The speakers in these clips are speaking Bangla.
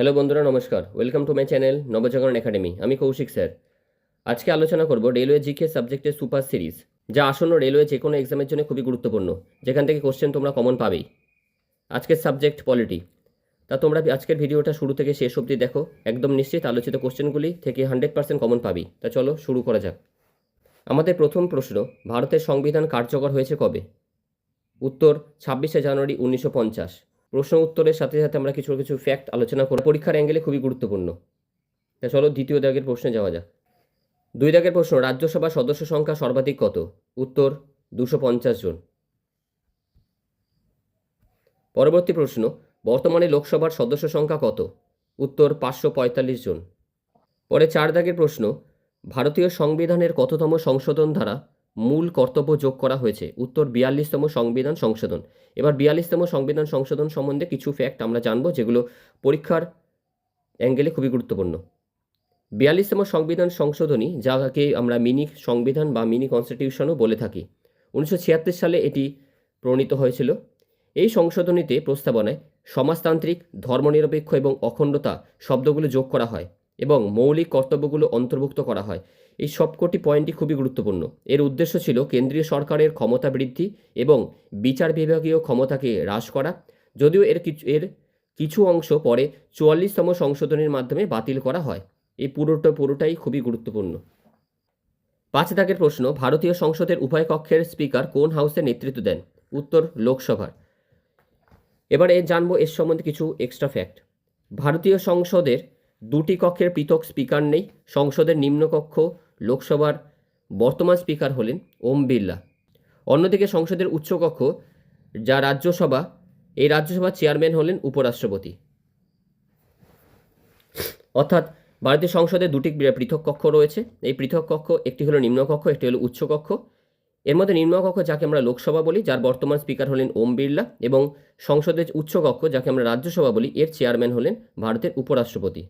হ্যালো বন্ধুরা, নমস্কার। Welcome to my channel Nabajagaran academy. আমি কৌশিক স্যার। আজকে আলোচনা করব রেলওয়ে জিকে সাবজেক্টের সুপার সিরিজ, যা আসন্ন রেলওয়ে যে কোনো এক্সামের জন্য খুবই গুরুত্বপূর্ণ, যেখান থেকে কোশ্চেন তোমরা কমন পাবেই। আজকের সাবজেক্ট পলিটি। তা তোমরা আজকের ভিডিওটা শুরু থেকে শেষ অবধি দেখো, একদম নিশ্চিত আলোচিত কোশ্চেনগুলি থেকে 100% কমন পাবি। তা চলো শুরু করা যাক। আমাদের প্রথম প্রশ্ন, ভারতের সংবিধান কার্যকর হয়েছে কবে? উত্তর 26শে জানুয়ারি 1950। প্রশ্ন উত্তরের সাথে সাথে আমরা কিছু কিছু ফ্যাক্ট আলোচনা করব, পরীক্ষার অ্যাঙ্গেলে খুবই গুরুত্বপূর্ণ। তা চলো দ্বিতীয় দাগের প্রশ্নে যাওয়া যাক। 2 দাগের প্রশ্ন, রাজ্যসভা সদস্য সংখ্যা সর্বাধিক কত? উত্তর 250 জন। পরবর্তী প্রশ্ন, বর্তমানে লোকসভার সদস্য সংখ্যা কত? উত্তর 545 জন। পরে 4 দাগের প্রশ্ন, ভারতীয় সংবিধানের কততম সংশোধন দ্বারা মূল কর্তব্য যোগ করা হয়েছে? উত্তর 42তম সংবিধান সংশোধন। এবার 42তম সংবিধান সংশোধন সম্বন্ধে কিছু ফ্যাক্ট আমরা জানবো, যেগুলো পরীক্ষার অ্যাঙ্গেলে খুবই গুরুত্বপূর্ণ। 42তম সংবিধান সংশোধনী, যাকে আমরা মিনি সংবিধান বা মিনি কনস্টিটিউশনও বলে থাকি, 1976 সালে এটি প্রণীত হয়েছিল। এই সংশোধনীতে প্রস্তাবনায় সমাজতান্ত্রিক, ধর্মনিরপেক্ষ এবং অখণ্ডতা শব্দগুলো যোগ করা হয় এবং মৌলিক কর্তব্যগুলো অন্তর্ভুক্ত করা হয়। এই সবকটি পয়েন্টই খুবই গুরুত্বপূর্ণ। এর উদ্দেশ্য ছিল কেন্দ্রীয় সরকারের ক্ষমতা বৃদ্ধি এবং বিচার বিভাগীয় ক্ষমতাকে হ্রাস করা, যদিও এর কিছু অংশ পরে 44তম সংশোধনীর মাধ্যমে বাতিল করা হয়। এই পুরোটাই খুবই গুরুত্বপূর্ণ। 5 দাগের প্রশ্ন, ভারতীয় সংসদের উভয় কক্ষের স্পিকার কোন হাউসের নেতৃত্ব দেন? উত্তর লোকসভার। এবারে জানবো এর সম্বন্ধে কিছু এক্সট্রা ফ্যাক্ট। ভারতীয় সংসদের 2টি কক্ষের পৃথক স্পিকার নেই। সংসদের নিম্নকক্ষ লোকসভার বর্তমান স্পিকার হলেন ওম বিড়লা। অন্যদিকে সংসদের উচ্চকক্ষ, যা রাজ্যসভা, এই রাজ্যসভার চেয়ারম্যান হলেন উপরাষ্ট্রপতি। অর্থাৎ ভারতীয় সংসদে 2টি পৃথক কক্ষ রয়েছে। এই পৃথক কক্ষ, একটি হলো নিম্নকক্ষ, একটি হলো উচ্চকক্ষ। এর মধ্যে নিম্নকক্ষ, যাকে আমরা লোকসভা বলি, যার বর্তমান স্পিকার হলেন ওম বিড়লা, এবং সংসদের উচ্চকক্ষ, যাকে আমরা রাজ্যসভা বলি, এর চেয়ারম্যান হলেন ভারতের উপরাষ্ট্রপতি।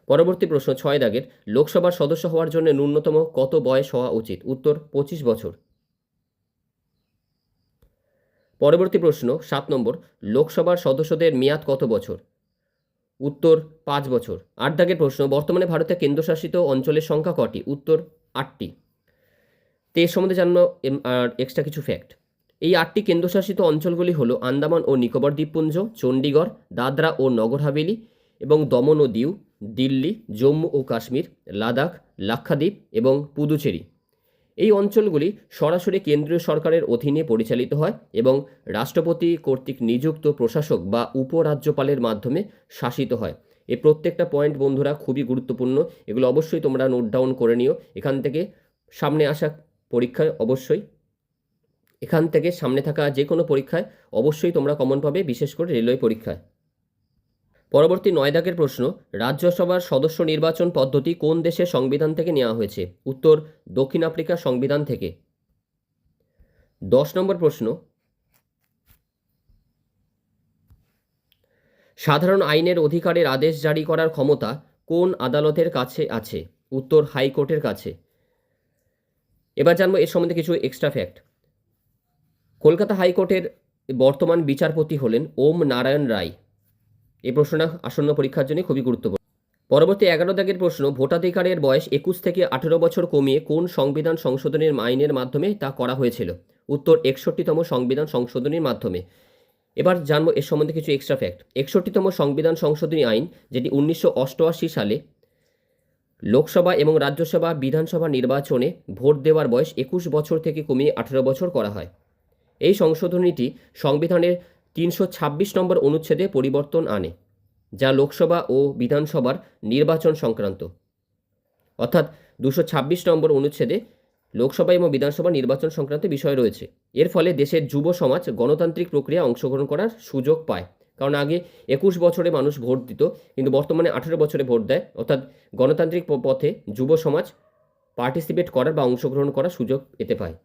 পরবর্তী প্রশ্ন 6 দাগের, লোকসভার সদস্য হওয়ার জন্য ন্যূনতম কত বয়স হওয়া উচিত? উত্তর 25 বছর। পরবর্তী প্রশ্ন 7 নম্বর, লোকসভার সদস্যদের মেয়াদ কত বছর? উত্তর 5 বছর। 8 দাগের প্রশ্ন, বর্তমানে ভারতের কেন্দ্রশাসিত অঞ্চলের সংখ্যা কটি? উত্তর 8টি। তো এর সম্বন্ধে জানবো আর এক্সট্রা কিছু ফ্যাক্ট। এই 8টি কেন্দ্রশাসিত অঞ্চলগুলি হলো আন্দামান ও নিকোবর দ্বীপপুঞ্জ, চণ্ডীগড়, দাদরা ও নগর হাভেলি এবং দমন ও দিউ, দিল্লি, জম্মু ও কাশ্মীর, লাদাখ, লাক্ষাদ্বীপ এবং পুদুচেরি। এই অঞ্চলগুলি সরাসরি কেন্দ্রীয় সরকারের অধীনে পরিচালিত হয় এবং রাষ্ট্রপতি কর্তৃক নিযুক্ত প্রশাসক বা উপরাজ্যপালের মাধ্যমে শাসিত হয়। এই প্রত্যেকটা পয়েন্ট বন্ধুরা খুবই গুরুত্বপূর্ণ, এগুলো অবশ্যই তোমরা নোট ডাউন করে নিও। এখান থেকে সামনে আসা পরীক্ষায় সামনে থাকা যে কোনো পরীক্ষায় অবশ্যই তোমরা কমন পাবে, বিশেষ করে রেলওয়ে পরীক্ষায়। পরবর্তী 9 দাগের প্রশ্ন, রাজ্যসভার সদস্য নির্বাচন পদ্ধতি কোন দেশের সংবিধান থেকে নেওয়া হয়েছে? উত্তর দক্ষিণ আফ্রিকার সংবিধান থেকে। 10 নম্বর প্রশ্ন, সাধারণ আইনের অধিকারের আদেশ জারি করার ক্ষমতা কোন আদালতের কাছে আছে? উত্তর হাইকোর্টের কাছে। এবার জানবো এর সম্বন্ধে কিছু এক্সট্রা ফ্যাক্ট। কলকাতা হাইকোর্টের বর্তমান বিচারপতি হলেন ওম নারায়ণ রায়। এই প্রশ্নটা আসন্ন পরীক্ষার জন্য খুবই গুরুত্বপূর্ণ। পরবর্তী 11 দাগের প্রশ্ন, ভোটাধিকারের বয়স 21 থেকে 18 বছর কমিয়ে কোন সংবিধান সংশোধনের আইনের মাধ্যমে তা করা হয়েছিল? উত্তর 61তম সংবিধান সংশোধনীর মাধ্যমে। এবার জানবো এর সম্বন্ধে কিছু এক্সট্রা ফ্যাক্ট। 61তম সংবিধান সংশোধনী আইন, যেটি 1988 সালে লোকসভা এবং রাজ্যসভা বিধানসভা নির্বাচনে ভোট দেওয়ার বয়স 21 বছর থেকে কমিয়ে 18 বছর করা হয়। এই সংশোধনীটি সংবিধানের 326 নম্বর অনুচ্ছেদে পরিবর্তন আনে, যা লোকসভা ও বিধানসভার নির্বাচন সংক্রান্ত। অর্থাৎ 226 নম্বর অনুচ্ছেদে লোকসভা এবং বিধানসভা নির্বাচন সংক্রান্ত বিষয় রয়েছে। এর ফলে দেশের যুব সমাজ গণতান্ত্রিক প্রক্রিয়ায় অংশগ্রহণ করার সুযোগ পায়। কারণ আগে 21 বছরে মানুষ ভোট দিত, কিন্তু বর্তমানে 18 বছরে ভোট দেয়। অর্থাৎ গণতান্ত্রিক পথে যুব সমাজ পার্টিসিপেট করার বা অংশগ্রহণ করার সুযোগ এতে পায়।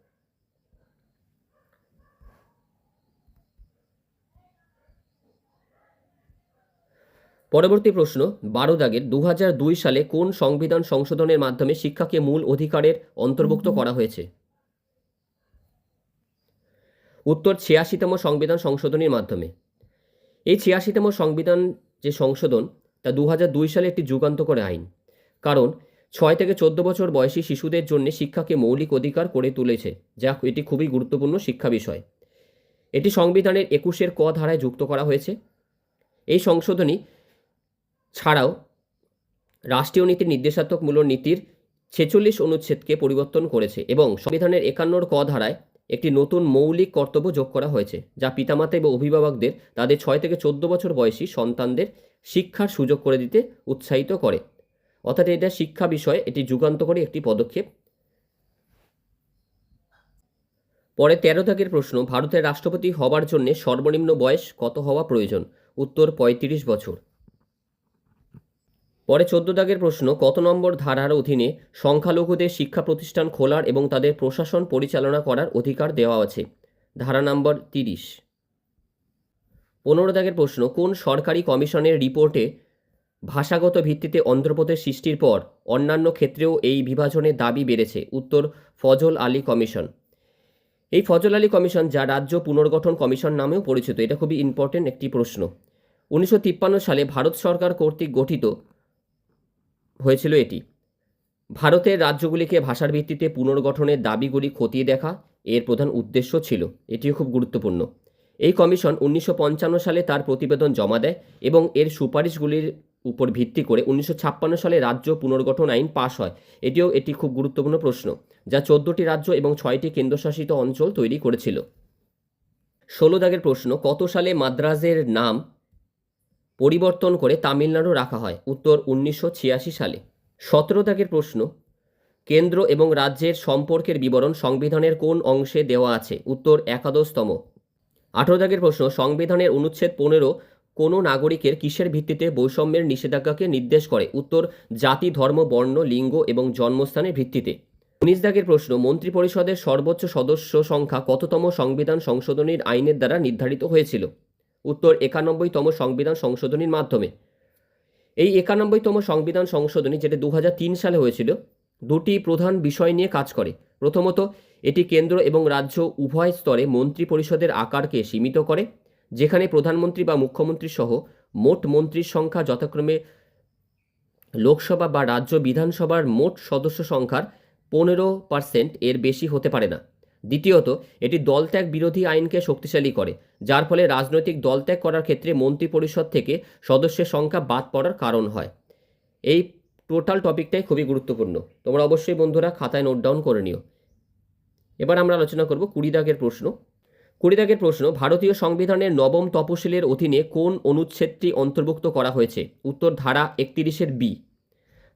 পরবর্তী প্রশ্ন 12 দাগের, 2002 সালে কোন সংবিধান সংশোধনের মাধ্যমে শিক্ষাকে মূল অধিকারের অন্তর্ভুক্ত করা হয়েছে? উত্তর 86তম সংবিধান সংশোধনীর মাধ্যমে। এই 86তম সংবিধান যে সংশোধন তা 2002 সালে একটি যুগান্তকারী আইন, কারণ 6 থেকে 14 বছর বয়সী শিশুদের জন্য শিক্ষাকে মৌলিক অধিকার করে তুলেছে, যা এটি খুবই গুরুত্বপূর্ণ শিক্ষা বিষয়। এটি সংবিধানের 21 ক ধারায় যুক্ত করা হয়েছে। এই সংশোধনী ছাড়াও রাষ্ট্রীয় নীতির নির্দেশাত্মকমূলক নীতির 46 অনুচ্ছেদকে পরিবর্তন করেছে এবং সংবিধানের 51 ক ধারায় একটি নতুন মৌলিক কর্তব্য যোগ করা হয়েছে, যা পিতামাতা এবং অভিভাবকদের তাদের 6 থেকে 14 বছর বয়সী সন্তানদের শিক্ষার সুযোগ করে দিতে উৎসাহিত করে। অর্থাৎ এটা শিক্ষা বিষয়ে এটি যুগান্তকারী একটি পদক্ষেপ। পরে 13 দাগের প্রশ্ন, ভারতের রাষ্ট্রপতি হবার জন্য সর্বনিম্ন বয়স কত হওয়া প্রয়োজন? উত্তর 35 বছর। পরে 14 দাগের প্রশ্ন, কত নম্বর ধারার অধীনে সংখ্যালঘুদের শিক্ষা প্রতিষ্ঠান খোলার এবং তাদের প্রশাসন পরিচালনা করার অধিকার দেওয়া আছে? ধারা নম্বর 30। 15 দাগের প্রশ্ন, কোন সরকারি কমিশনের রিপোর্টে ভাষাগত ভিত্তিতে অন্ধ্রপ্রদেশ সৃষ্টির পর অন্যান্য ক্ষেত্রেও এই বিভাজনের দাবি বেড়েছে? উত্তর ফজল আলী কমিশন। এই ফজল আলী কমিশন, যা রাজ্য পুনর্গঠন কমিশন নামেও পরিচিত, এটা খুবই ইম্পর্টেন্ট একটি প্রশ্ন। 1953 সালে ভারত সরকার কর্তৃক গঠিত হয়েছিল এটি। ভারতের রাজ্যগুলিকে ভাষার ভিত্তিতে পুনর্গঠনের দাবিগুলি খতিয়ে দেখা এর প্রধান উদ্দেশ্য ছিল। এটিও খুব গুরুত্বপূর্ণ। এই কমিশন 1955 সালে তার প্রতিবেদন জমা দেয় এবং এর সুপারিশগুলির উপর ভিত্তি করে 1956 সালে রাজ্য পুনর্গঠন আইন পাশ হয়। এটি খুব গুরুত্বপূর্ণ প্রশ্ন, যা 14টি রাজ্য এবং 6টি কেন্দ্রশাসিত অঞ্চল তৈরি করেছিল। 16 দাগের প্রশ্ন, কত সালে মাদ্রাজের নাম পরিবর্তন করে তামিলনাড়ু রাখা হয়? উত্তর 1986 সালে। 17 দাগের প্রশ্ন, কেন্দ্র এবং রাজ্যের সম্পর্কের বিবরণ সংবিধানের কোন অংশে দেওয়া আছে? উত্তর 11তম। 18 দাগের প্রশ্ন, সংবিধানের অনুচ্ছেদ 15 কোনো নাগরিকের কিসের ভিত্তিতে বৈষম্যের নিষেধাজ্ঞাকে নির্দেশ করে? উত্তর জাতি, ধর্ম, বর্ণ, লিঙ্গ এবং জন্মস্থানের ভিত্তিতে। 19 দাগের প্রশ্ন, মন্ত্রিপরিষদের সর্বোচ্চ সদস্য সংখ্যা কততম সংবিধান সংশোধনীর আইনের দ্বারা নির্ধারিত হয়েছিল? উত্তর 91তম সংবিধান সংশোধনীর মাধ্যমে। এই 91তম সংবিধান সংশোধনী, যেটা 2003 সালে হয়েছিল, দুটি প্রধান বিষয় নিয়ে কাজ করে। প্রথমত, এটি কেন্দ্র এবং রাজ্য উভয় স্তরে মন্ত্রী পরিষদের আকারকে সীমিত করে, যেখানে প্রধানমন্ত্রী বা মুখ্যমন্ত্রী সহ মোট মন্ত্রীর সংখ্যা যথাক্রমে লোকসভা বা রাজ্য বিধানসভার মোট সদস্য সংখ্যার 15% এর বেশি হতে পারে না। দ্বিতীয়ত, এটি দলত্যাগ বিরোধী আইনকে শক্তিশালী করে, যার ফলে রাজনৈতিক দলত্যাগ করার ক্ষেত্রে মন্ত্রিপরিষদ থেকে সদস্যের সংখ্যা বাদ পড়ার কারণ হয়। এই টোটাল টপিকটাই খুবই গুরুত্বপূর্ণ, তোমরা অবশ্যই বন্ধুরা খাতায় নোট ডাউন করে নিও। এবার আমরা আলোচনা করব 20 দাগের প্রশ্ন। 20 দাগের প্রশ্ন, ভারতীয় সংবিধানের 9ম তফসিলের অধীনে কোন অনুচ্ছেদটি অন্তর্ভুক্ত করা হয়েছে? উত্তর ধারা 31-এর বি।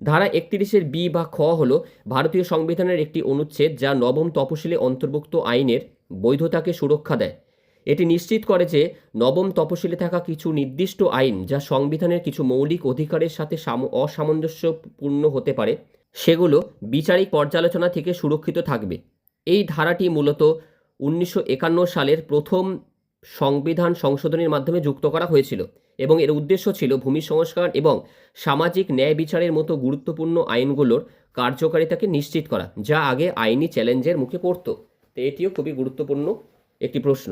ধারা 31-এর বি বা খ হল ভারতীয় সংবিধানের একটি অনুচ্ছেদ, যা 9ম তফসিলে অন্তর্ভুক্ত আইনের বৈধতাকে সুরক্ষা দেয়। এটি নিশ্চিত করে যে 9ম তফসিলে থাকা কিছু নির্দিষ্ট আইন, যা সংবিধানের কিছু মৌলিক অধিকারের সাথে অসামঞ্জস্যপূর্ণ হতে পারে, সেগুলো বিচারিক পর্যালোচনা থেকে সুরক্ষিত থাকবে। এই ধারাটি মূলত 1951 সালের প্রথম সংবিধান সংশোধনের মাধ্যমে যুক্ত করা হয়েছিল এবং এর উদ্দেশ্য ছিল ভূমি সংস্কার এবং সামাজিক ন্যায় বিচারের মতো গুরুত্বপূর্ণ আইনগুলোর কার্যকারিতাকে নিশ্চিত করা, যা আগে আইনি চ্যালেঞ্জের মুখে পড়ত। তো এটিও খুবই গুরুত্বপূর্ণ একটি প্রশ্ন।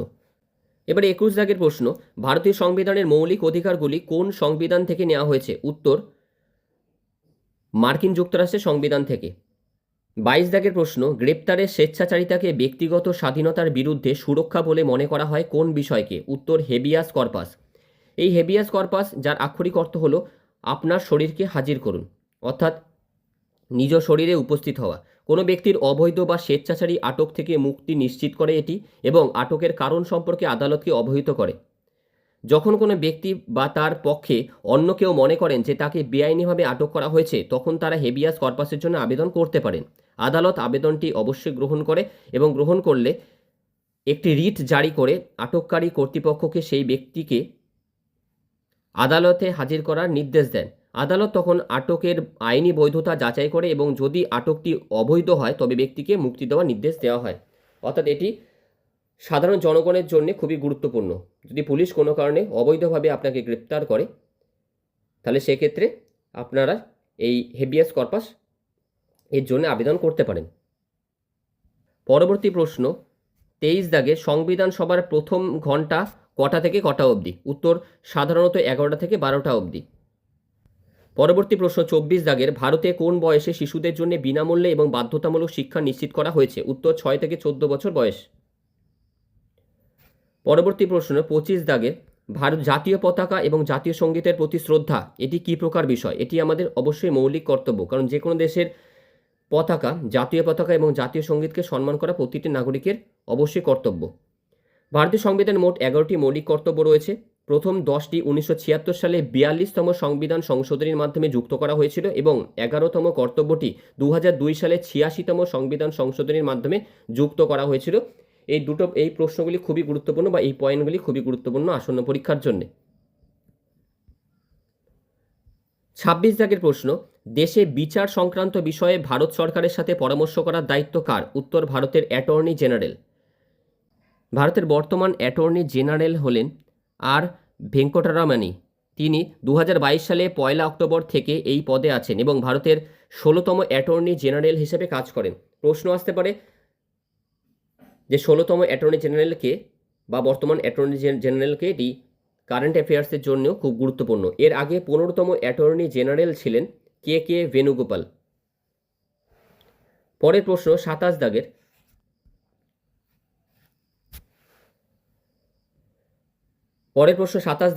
এবারে 21 দাগের প্রশ্ন, ভারতীয় সংবিধানের মৌলিক অধিকারগুলি কোন সংবিধান থেকে নেওয়া হয়েছে? উত্তর মার্কিন যুক্তরাষ্ট্রের সংবিধান থেকে। 22 দাগের প্রশ্ন, গ্রেপ্তারের স্বেচ্ছাচারিতাকে ব্যক্তিগত স্বাধীনতার বিরুদ্ধে সুরক্ষা বলে মনে করা হয় কোন বিষয়কে? উত্তর হেবিয়াস কর্পাস। এই হেবিয়াস কর্পাস, যার আক্ষরিক অর্থ হলো আপনার শরীরকে হাজির করুন, অর্থাৎ নিজ শরীরে উপস্থিত হওয়া, কোনো ব্যক্তির অবৈধ বা স্বেচ্ছাচারী আটক থেকে মুক্তি নিশ্চিত করে এটি এবং আটকের কারণ সম্পর্কে আদালতকে অবহিত করে। যখন কোনো ব্যক্তি বা তার পক্ষে অন্য কেউ মনে করেন যে তাকে বেআইনিভাবে আটক করা হয়েছে, তখন তারা হেবিয়াস কর্পাসের জন্য আবেদন করতে পারেন। আদালত আবেদনটি অবশ্যই গ্রহণ করে এবং গ্রহণ করলে একটি রিট জারি করে আটককারী কর্তৃপক্ষকে সেই ব্যক্তিকে আদালতে হাজির করার নির্দেশ দেন। আদালত তখন আটকের আইনি বৈধতা যাচাই করে এবং যদি আটকটি অবৈধ হয় তবে ব্যক্তিকে মুক্তি দেওয়ার নির্দেশ দেওয়া হয়। অর্থাৎ এটি সাধারণ জনগণের জন্য খুবই গুরুত্বপূর্ণ। যদি পুলিশ কোনো কারণে অবৈধভাবে আপনাকে গ্রেপ্তার করে, তাহলে সেক্ষেত্রে আপনারা এই হেবিয়াস কর্পাস এর জন্য আবেদন করতে পারেন। পরবর্তী প্রশ্ন 23 দাগে, সংবিধান সভার প্রথম ঘণ্টা কটা থেকে কটা অবধি? উত্তর সাধারণত 11টা থেকে 12টা অবধি। পরবর্তী প্রশ্ন 24 দাগের, ভারতে কোন বয়সে শিশুদের জন্য বিনামূল্যে এবং বাধ্যতামূলক শিক্ষা নিশ্চিত করা হয়েছে? উত্তর 6 থেকে 14 বছর বয়স। পরবর্তী প্রশ্ন 25 দাগের, ভারত জাতীয় পতাকা এবং জাতীয় সঙ্গীতের প্রতি শ্রদ্ধা এটি কী প্রকার বিষয়? এটি আমাদের অবশ্যই মৌলিক কর্তব্য, কারণ যে কোনো দেশের পতাকা, জাতীয় পতাকা এবং জাতীয় সঙ্গীতকে সম্মান করা প্রতিটি নাগরিকের অবশ্যই কর্তব্য। ভারতীয় সংবিধানে মোট 11টি মৌলিক কর্তব্য রয়েছে। প্রথম 10টি 1976 সালে 42তম সংবিধান সংশোধনীর মাধ্যমে যুক্ত করা হয়েছিল এবং 11তম কর্তব্যটি 2002 সালে 86তম সংবিধান সংশোধনীর মাধ্যমে যুক্ত করা হয়েছিল। এই প্রশ্নগুলি খুবই গুরুত্বপূর্ণ বা এই পয়েন্টগুলি খুবই গুরুত্বপূর্ণ আসন্ন পরীক্ষার জন্য। 26 দাগের প্রশ্ন, দেশে বিচার সংক্রান্ত বিষয়ে ভারত সরকারের সাথে পরামর্শ করার দায়িত্ব কার? উত্তর ভারতের অ্যাটর্নি জেনারেল। ভারতের বর্তমান অ্যাটর্নি জেনারেল হলেন আর ভেঙ্কটরামানি। তিনি 2022 সালে 1 অক্টোবর থেকে এই পদে আছেন এবং ভারতের 16তম অ্যাটর্নি জেনারেল হিসেবে কাজ করেন। প্রশ্ন আসতে পারে যে 16তম অ্যাটর্নি জেনারেলকে বা বর্তমান অ্যাটর্নি জেনারেলকে, এটি কারেন্ট অ্যাফেয়ার্সের জন্যও খুব গুরুত্বপূর্ণ। এর আগে 15তম অ্যাটর্নি জেনারেল ছিলেন কে ভেনুগোপাল। পরের প্রশ্ন 27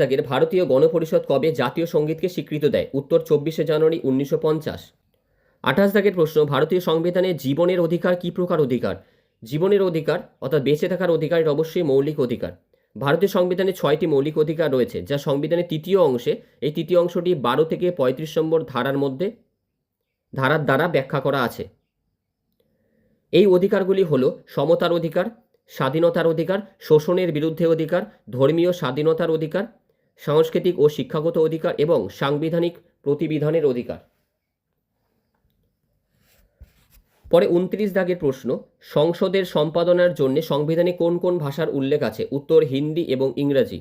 দাগের, ভারতীয় গণপরিষদ কবে জাতীয় সঙ্গীতকে স্বীকৃতি দেয়? উত্তর 24শে জানুয়ারি 1950। 28 দাগের প্রশ্ন, ভারতীয় সংবিধানে জীবনের অধিকার কী প্রকার অধিকার? জীবনের অধিকার অর্থাৎ বেঁচে থাকার অধিকার এটা অবশ্যই মৌলিক অধিকার। ভারতীয় সংবিধানে 6টি মৌলিক অধিকার রয়েছে, যা সংবিধানের তৃতীয় অংশে, এই তৃতীয় অংশটি 12 থেকে 35 নম্বর ধারার দ্বারা ব্যাখ্যা করা আছে। এই অধিকারগুলি হল সমতার অধিকার, স্বাধীনতার অধিকার, শোষণের বিরুদ্ধে অধিকার, ধর্মীয় স্বাধীনতার অধিকার, সাংস্কৃতিক ও শিক্ষাগত অধিকার এবং সাংবিধানিক প্রতিবিধানের অধিকার। পরে 29 দাগের প্রশ্ন, সংসদের সম্পাদনার জন্য সংবিধানে কোন কোন ভাষার উল্লেখ আছে? উত্তর হিন্দি এবং ইংরাজি।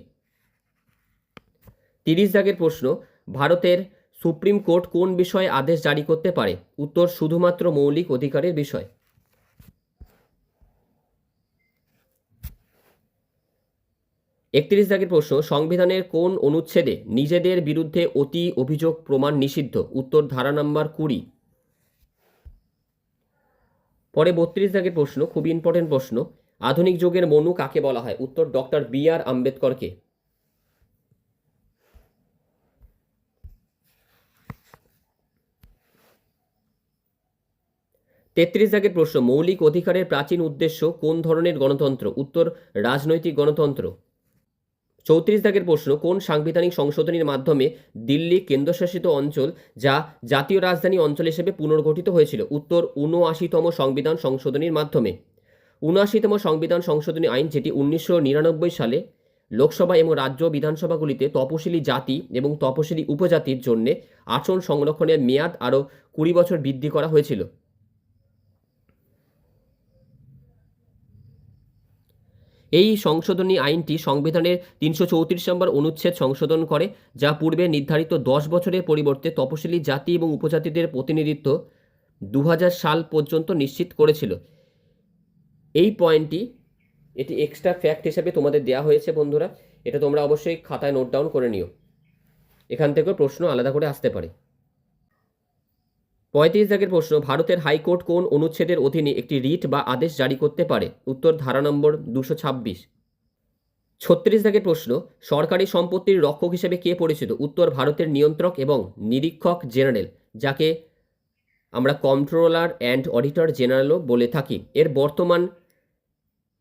30 দাগের প্রশ্ন, ভারতের সুপ্রিম কোর্ট কোন বিষয়ে আদেশ জারি করতে পারে? উত্তর শুধুমাত্র মৌলিক অধিকারের বিষয়। 31 দাগের প্রশ্ন, সংবিধানের কোন অনুচ্ছেদে নিজেদের বিরুদ্ধে অতি অভিযোগ প্রমাণ নিষিদ্ধ? উত্তর ধারা নম্বর 20। পরে 32 দাগের প্রশ্ন, খুব ইম্পর্টেন্ট প্রশ্ন, আধুনিক যুগের মনু কাকে বলা হয়? উত্তর ডক্টর বি.আর. আম্বেদকরকে। 33 দাগের প্রশ্ন, মৌলিক অধিকারের প্রাচীন উদ্দেশ্য কোন ধরনের গণতন্ত্র? উত্তর রাজনৈতিক গণতন্ত্র। 34 দাগের প্রশ্ন, কোন সাংবিধানিক সংশোধনীর মাধ্যমে দিল্লি কেন্দ্রশাসিত অঞ্চল যা জাতীয় রাজধানী অঞ্চল হিসেবে পুনর্গঠিত হয়েছিল? উত্তর 79তম সংবিধান সংশোধনীর মাধ্যমে। 79তম সংবিধান সংশোধনী আইন, যেটি 1999 সালে লোকসভা এবং রাজ্য বিধানসভাগুলিতে তপশিলি জাতি এবং তপশিলি উপজাতির জন্য আসন সংরক্ষণের মেয়াদ আরও 20 বছর বৃদ্ধি করা হয়েছিল। এই সংশোধনী আইনটি সংবিধানের 334 নম্বর অনুচ্ছেদ সংশোধন করে, যা পূর্বে নির্ধারিত 10 বছরের পরিবর্তে তপশিলি জাতি এবং উপজাতিদের প্রতিনিধিত্ব 2000 সাল পর্যন্ত নিশ্চিত করেছিল। এই পয়েন্টটি, এটি এক্সট্রা ফ্যাক্ট হিসেবে তোমাদের দেওয়া হয়েছে বন্ধুরা, এটা তোমরা অবশ্যই খাতায় নোট ডাউন করে নিও, এখান থেকেও প্রশ্ন আলাদা করে আসতে পারে। 35 দাগের প্রশ্ন, ভারতের হাইকোর্ট কোন অনুচ্ছেদের অধীনে একটি রিট বা আদেশ জারি করতে পারে? উত্তর ধারা নম্বর 226। 36 দাগের প্রশ্ন, সরকারি সম্পত্তির রক্ষক হিসেবে কে পরিচিত? উত্তর ভারতের নিয়ন্ত্রক এবং নিরীক্ষক জেনারেল, যাকে আমরা কন্ট্রোলার অ্যান্ড অডিটর জেনারেলও বলে থাকি। এর বর্তমান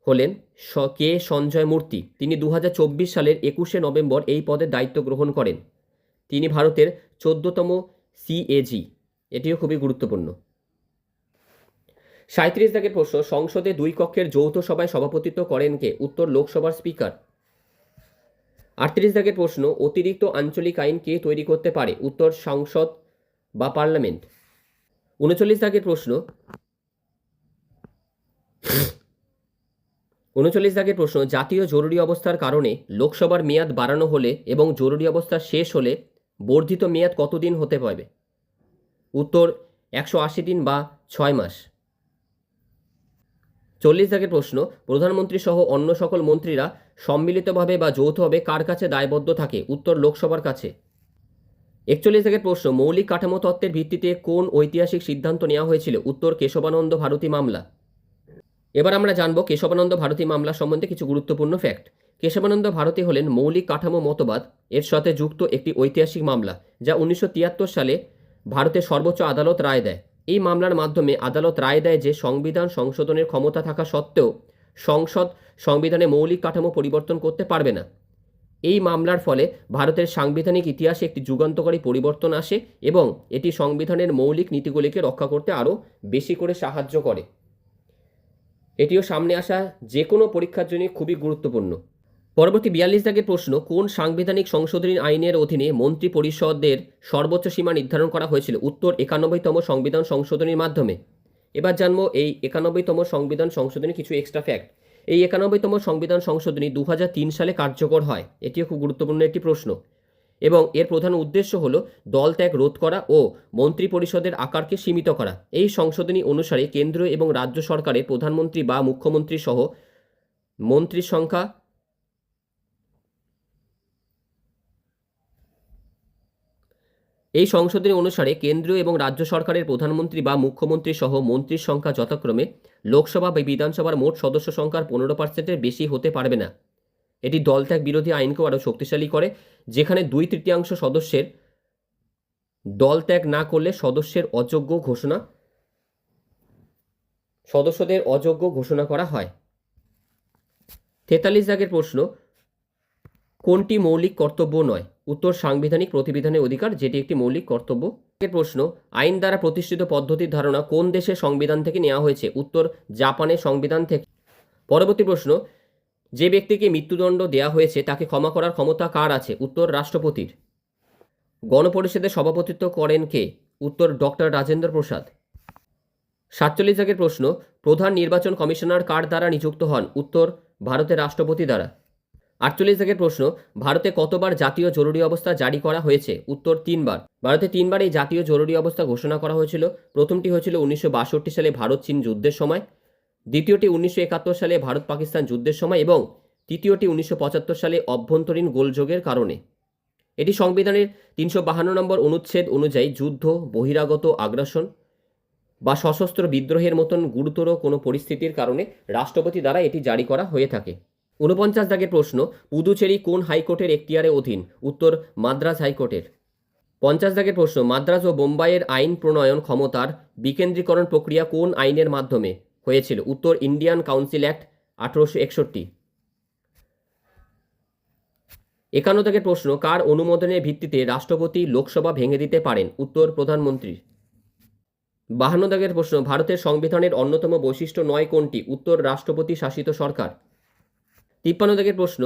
হলেন কে সঞ্জয় মূর্তি। তিনি 2024 সালের 21শে নভেম্বর এই পদে দায়িত্ব গ্রহণ করেন। তিনি ভারতের 14তম CAG। এটিও খুবই গুরুত্বপূর্ণ। 37 দাগের প্রশ্ন, সংসদে 2 কক্ষের যৌথ সভায় সভাপতিত্ব করেন কে? উত্তর লোকসভার স্পিকার। 38 দাগের প্রশ্ন, অতিরিক্ত আঞ্চলিক আইন কে তৈরি করতে পারে? উত্তর সংসদ বা পার্লামেন্ট। 39 দাগের প্রশ্ন, 39 দাগের প্রশ্ন, জাতীয় জরুরি অবস্থার কারণে লোকসভার মেয়াদ বাড়ানো হলে এবং জরুরি অবস্থা শেষ হলে বর্ধিত মেয়াদ কতদিন হতে পারবে? উত্তর 180 দিন বা 6 মাস। 40 দাগের প্রশ্ন, প্রধানমন্ত্রী সহ অন্য সকল মন্ত্রীরা সম্মিলিতভাবে বা যৌথভাবে কার কাছে দায়বদ্ধ থাকে? উত্তর লোকসভার কাছে। 41 দাগের প্রশ্ন, মৌলিক কাঠামো তত্ত্বের ভিত্তিতে কোন ঐতিহাসিক সিদ্ধান্ত নেওয়া হয়েছিল? উত্তর কেশবানন্দ ভারতী মামলা। এবার আমরা জানব কেশবানন্দ ভারতী মামলা সম্বন্ধে কিছু গুরুত্বপূর্ণ ফ্যাক্ট। কেশবানন্দ ভারতী হলেন মৌলিক কাঠামো মতবাদ এর সাথে যুক্ত একটি ঐতিহাসিক মামলা, যা 1973 সালে ভারতের সর্বোচ্চ আদালত রায় দেয়। এই মামলার মাধ্যমে আদালত রায় দেয় যে সংবিধান সংশোধনের ক্ষমতা থাকা সত্ত্বেও সংসদ সংবিধানে মৌলিক কাঠামো পরিবর্তন করতে পারবে না। এই মামলার ফলে ভারতের সাংবিধানিক ইতিহাসে একটি যুগান্তকারী পরিবর্তন আসে এবং এটি সংবিধানের মৌলিক নীতিগুলিকে রক্ষা করতে আরও বেশি করে সাহায্য করে। এটিও সামনে আসা যে কোনো পরীক্ষার জন্য খুবই গুরুত্বপূর্ণ। পরবর্তী 42 দাগের প্রশ্ন, কোন সাংবিধানিক সংশোধনী আইনের অধীনে মন্ত্রী পরিষদের সর্বোচ্চ সীমা নির্ধারণ করা হয়েছিল? উত্তর 91তম সংবিধান সংশোধনীর মাধ্যমে। এবার জানবো এই 91তম সংবিধান সংশোধনী কিছু এক্সট্রা ফ্যাক্ট। এই 91তম সংবিধান সংশোধনী 2003 সালে কার্যকর হয়। এটিও খুব গুরুত্বপূর্ণ একটি প্রশ্ন এবং এর প্রধান উদ্দেশ্য হল দল ত্যাগ রোধ করা ও মন্ত্রী পরিষদের আকারকে সীমিত করা। এই সংশোধনী অনুসারে কেন্দ্র এবং রাজ্য সরকারের প্রধানমন্ত্রী বা মুখ্যমন্ত্রী সহ মন্ত্রীর সংখ্যা এই সংশোধনী অনুসারে কেন্দ্রীয় এবং রাজ্য সরকারের প্রধানমন্ত্রী বা মুখ্যমন্ত্রী সহ মন্ত্রীর সংখ্যা যথাক্রমে লোকসভা বা বিধানসভার মোট সদস্য সংখ্যার 15%-এর বেশি হতে পারবে না। এটি দলত্যাগ বিরোধী আইনকেও আরও শক্তিশালী করে, যেখানে 2/3 সদস্যের দলত্যাগ না করলে সদস্যদের অযোগ্য ঘোষণা করা হয়। 43 দাগের প্রশ্ন, কোনটি মৌলিক কর্তব্য নয়? উত্তর সাংবিধানিক প্রতিবিধানের অধিকার, যেটি একটি মৌলিক কর্তব্য। এর প্রশ্ন, আইন দ্বারা প্রতিষ্ঠিত পদ্ধতির ধারণা কোন দেশের সংবিধান থেকে নেওয়া হয়েছে? উত্তর জাপানের সংবিধান থেকে। পরবর্তী প্রশ্ন, যে ব্যক্তিকে মৃত্যুদণ্ড দেওয়া হয়েছে তাকে ক্ষমা করার ক্ষমতা কার আছে? উত্তর রাষ্ট্রপতির। গণপরিষদের সভাপতিত্ব করেন কে? উত্তর ডক্টর রাজেন্দ্র প্রসাদ। 47 দাগের প্রশ্ন, প্রধান নির্বাচন কমিশনার কার দ্বারা নিযুক্ত হন? উত্তর ভারতের রাষ্ট্রপতি দ্বারা। 48 দাগের প্রশ্ন, ভারতে কতবার জাতীয় জরুরি অবস্থা জারি করা হয়েছে? উত্তর 3 বার। ভারতে 3 বার এই জাতীয় জরুরি অবস্থা ঘোষণা করা হয়েছিল। প্রথমটি হয়েছিল 1962 সালে ভারত চীন যুদ্ধের সময়, দ্বিতীয়টি 1971 সালে ভারত পাকিস্তান যুদ্ধের সময় এবং তৃতীয়টি 1975 সালে অভ্যন্তরীণ গোলযোগের কারণে। এটি সংবিধানের 352 নম্বর অনুচ্ছেদ অনুযায়ী যুদ্ধ, বহিরাগত আগ্রাসন বা সশস্ত্র বিদ্রোহের মতন গুরুতর কোনো পরিস্থিতির কারণে রাষ্ট্রপতি দ্বারা এটি জারি করা হয়ে থাকে। 49 দাগের প্রশ্ন, পুদুচেরি কোন হাইকোর্টের এখতিয়ারের অধীন? উত্তর মাদ্রাজ হাইকোর্টের। 50 দাগের প্রশ্ন, মাদ্রাজ ও বোম্বাইয়ের আইন প্রণয়ন ক্ষমতার বিকেন্দ্রীকরণ প্রক্রিয়া কোন আইনের মাধ্যমে হয়েছিল? উত্তর ইন্ডিয়ান কাউন্সিল অ্যাক্ট 1861। 51 দাগের প্রশ্ন, কার অনুমোদনের ভিত্তিতে রাষ্ট্রপতি লোকসভা ভেঙে দিতে পারেন? উত্তর প্রধানমন্ত্রীর। 52 দাগের প্রশ্ন, ভারতের সংবিধানের অন্যতম বৈশিষ্ট্য নয় কোনটি? উত্তর রাষ্ট্রপতি শাসিত সরকার। 53 দাগের প্রশ্ন,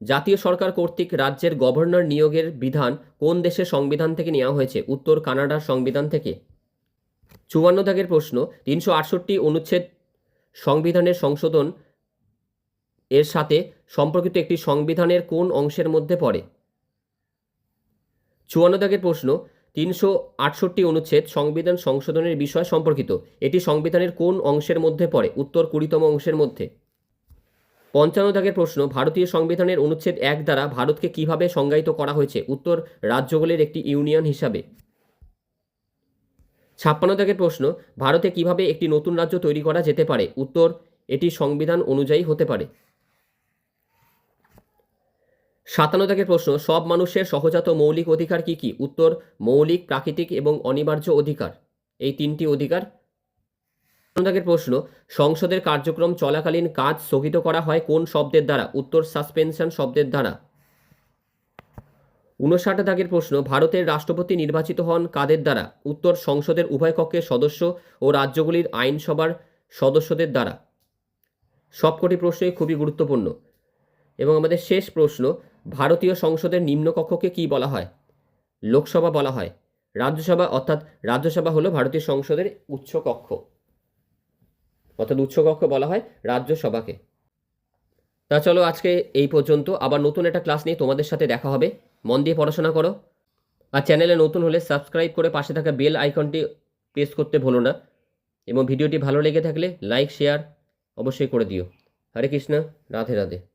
জাতীয় সরকার কর্তৃক রাজ্যের গভর্নর নিয়োগের বিধান কোন দেশের সংবিধান থেকে নেওয়া হয়েছে? উত্তর কানাডার সংবিধান থেকে। 54 দাগের প্রশ্ন, 368 অনুচ্ছেদ সংবিধানের সংশোধন এর সাথে সম্পর্কিত একটি সংবিধানের কোন অংশের মধ্যে পড়ে? 54 দাগের প্রশ্ন, 368 অনুচ্ছেদ সংবিধান সংশোধনের বিষয় সম্পর্কিত, এটি সংবিধানের কোন অংশের মধ্যে পড়ে? উত্তর 20তম অংশের মধ্যে। 55 দাগের প্রশ্ন, ভারতীয় সংবিধানের অনুচ্ছেদ 1 দ্বারা ভারতকে কিভাবে সংজ্ঞায়িত করা হয়েছে? উত্তর রাজ্যগুলির একটি ইউনিয়ন হিসাবে। 56 দাগের প্রশ্ন, ভারতে কিভাবে একটি নতুন রাজ্য তৈরি করা যেতে পারে? উত্তর এটি সংবিধান অনুযায়ী হতে পারে। 57 দাগের প্রশ্ন, সব মানুষের সহজাত মৌলিক অধিকার কি কি? উত্তর মৌলিক, প্রাকৃতিক এবং অনিবার্য অধিকার, এই 3টি অধিকার। 58 দাগের প্রশ্ন, সংসদের কার্যক্রম চলাকালীন কাজ স্থগিত করা হয় কোন শব্দের দ্বারা? উত্তর সাসপেনশন শব্দের দ্বারা। 59 দাগের প্রশ্ন, ভারতের রাষ্ট্রপতি নির্বাচিত হন কাদের দ্বারা? উত্তর সংসদের উভয় কক্ষের সদস্য ও রাজ্যগুলির আইনসভার সদস্যদের দ্বারা। সবকটি প্রশ্নই খুবই গুরুত্বপূর্ণ। এবং আমাদের শেষ প্রশ্ন, ভারতীয় সংসদের নিম্নকক্ষকে কি বলা হয়? লোকসভা বলা হয়। রাজ্যসভা অর্থাৎ রাজ্যসভা হলো ভারতীয় সংসদের উচ্চকক্ষ, অর্থাৎ উচ্চকক্ষ বলা হয় রাজ্যসভাকে। তা চলো আজকে এই পর্যন্ত, আবার নতুন একটা ক্লাস নিয়ে তোমাদের সাথে দেখা হবে। মন দিয়ে পড়াশোনা করো, আর চ্যানেলে নতুন হলে সাবস্ক্রাইব করে পাশে থাকা বেল আইকনটি প্রেস করতে ভুলো না, এবং ভিডিওটি ভালো লেগে থাকলে লাইক, শেয়ার অবশ্যই করে দিও। হরে কৃষ্ণা, রাধে রাধে।